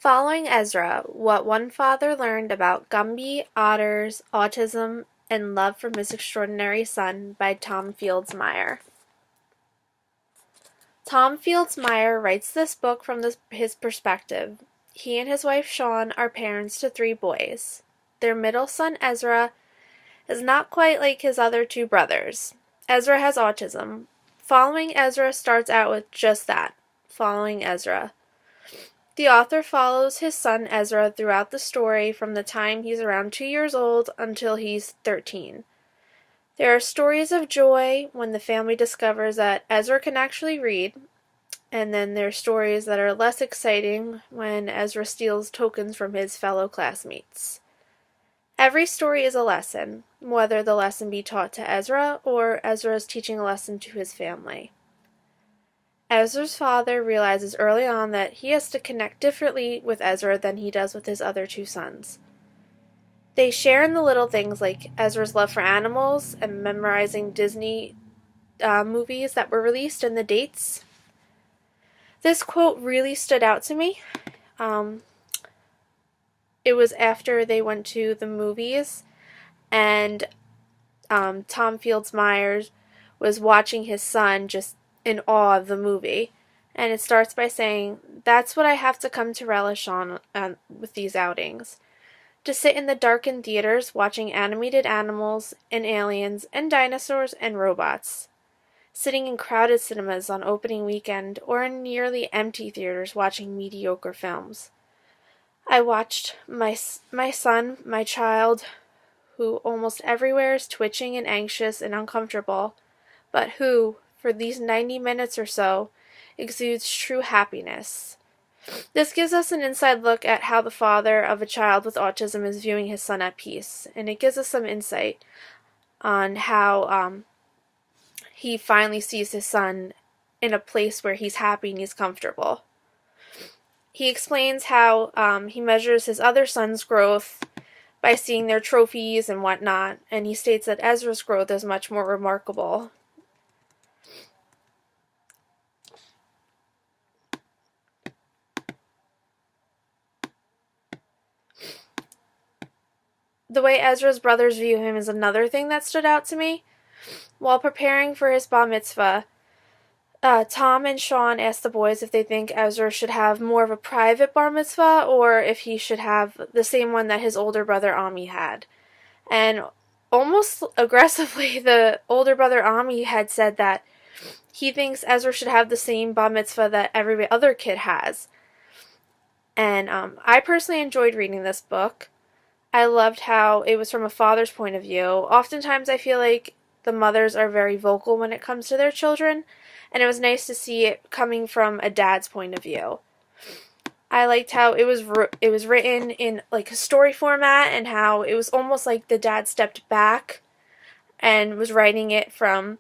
Following Ezra, what one father learned about Gumby, otters, autism, and love from his extraordinary son by Tom Fields Meyer. Tom Fields Meyer writes this book from his perspective. He and his wife Shawn are parents to 3 boys. Their middle son Ezra is not quite like his other 2 brothers. Ezra has autism. Following Ezra starts out with just that, following Ezra. The author follows his son Ezra throughout the story from the time he's around 2 years old until he's 13. There are stories of joy when the family discovers that Ezra can actually read, and then there are stories that are less exciting when Ezra steals tokens from his fellow classmates. Every story is a lesson, whether the lesson be taught to Ezra or Ezra is teaching a lesson to his family. Ezra's father realizes early on that he has to connect differently with Ezra than he does with his other 2 sons. They share in the little things like Ezra's love for animals and memorizing Disney movies that were released and the dates. This quote really stood out to me. It was after they went to the movies, and Tom Fields Myers was watching his son just in awe of the movie. And it starts by saying, "That's what I have to come to relish on with these outings. To sit in the darkened theaters watching animated animals and aliens and dinosaurs and robots. Sitting in crowded cinemas on opening weekend or in nearly empty theaters watching mediocre films. I watched my son, my child, who almost everywhere is twitching and anxious and uncomfortable, but who, for these 90 minutes or so, exudes true happiness." This gives us an inside look at how the father of a child with autism is viewing his son at peace, and it gives us some insight on how he finally sees his son in a place where he's happy and he's comfortable. He explains how he measures his other son's growth by seeing their trophies and whatnot, and he states that Ezra's growth is much more remarkable. The way Ezra's brothers view him is another thing that stood out to me. While preparing for his bar mitzvah, Tom and Shawn asked the boys if they think Ezra should have more of a private bar mitzvah or if he should have the same one that his older brother Ami had. And almost aggressively, the older brother Ami had said that he thinks Ezra should have the same bar mitzvah that every other kid has. And I personally enjoyed reading this book. I loved how it was from a father's point of view. Oftentimes I feel like the mothers are very vocal when it comes to their children, and it was nice to see it coming from a dad's point of view. I liked how it was written in like a story format, and how it was almost like the dad stepped back and was writing it from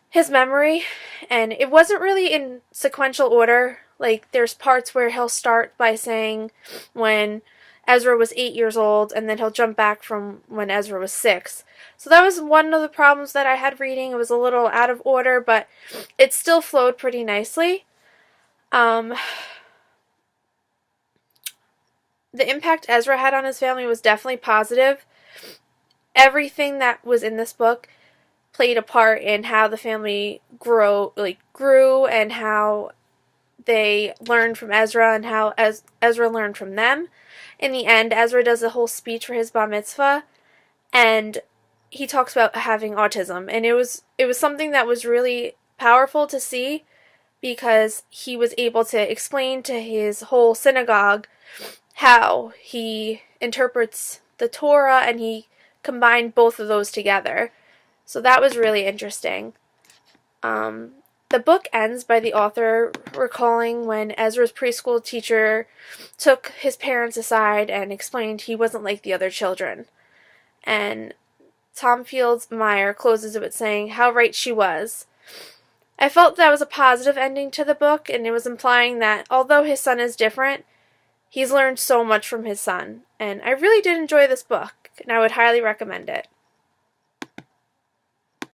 his memory, and it wasn't really in sequential order. Like there's parts where he'll start by saying when Ezra was 8 years old, and then he'll jump back from when Ezra was 6. So that was one of the problems that I had reading. It was a little out of order, but it still flowed pretty nicely. The impact Ezra had on his family was definitely positive. Everything that was in this book played a part in how the family grew, and how they learned from Ezra, and how Ezra learned from them. In the end, Ezra does a whole speech for his bar mitzvah, and he talks about having autism, and it was something that was really powerful to see, because he was able to explain to his whole synagogue how he interprets the Torah, and he combined both of those together. So that was really interesting. The book ends by the author recalling when Ezra's preschool teacher took his parents aside and explained he wasn't like the other children. And Tom Fields Meyer closes it with saying how right she was. I felt that was a positive ending to the book, and it was implying that although his son is different, he's learned so much from his son. And I really did enjoy this book, and I would highly recommend it.